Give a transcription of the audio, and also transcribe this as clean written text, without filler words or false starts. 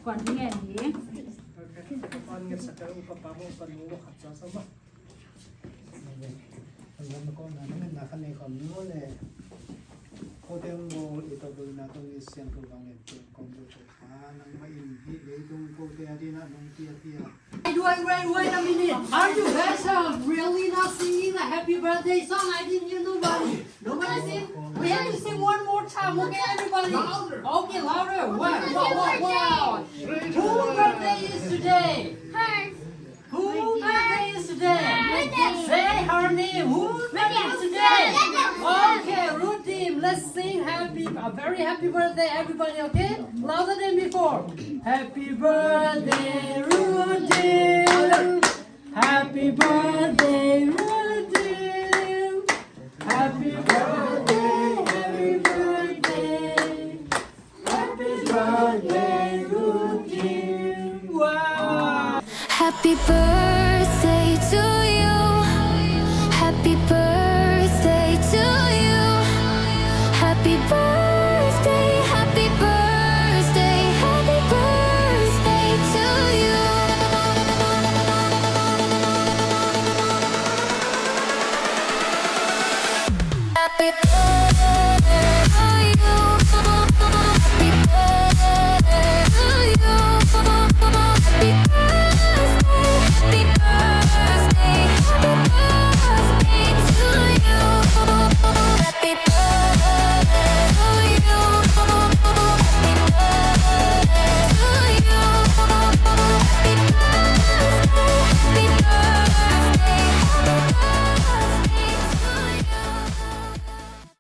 Còn nghe gì? Con nghe sạc cái upah mo con mo khát cho sao mà? Con là nó là cái này còn nữa là cô theo mo ito đôi na tôi xem tôi bằng em tôi con tôi năng mai in lấy tung cô theo đi na nông tia tia. Wait a minute. Are you guys really not singing the happy birthday song? I didn't hear nobody. Nobody sing? We have to sing one more time, okay, everybody? Okay, louder. Wow. Whose birthday is today? Hers. Whose birthday is today? Say her name. Whose birthday is today? Okay, Ruthdim, let's sing a very happy birthday, everybody, okay? Louder than before. Happy birthday, Ruthdim. Happy birthday, Ruthdim. Happy birthday, happy birthday. Happy birthday, Ruthdim. Wow. Happy birthday to you. Happy birthday to you. Happy birthday, happy birthday, happy birthday to you. Happy birthday to you. Happy birthday to you. Happy birthday, happy birthday.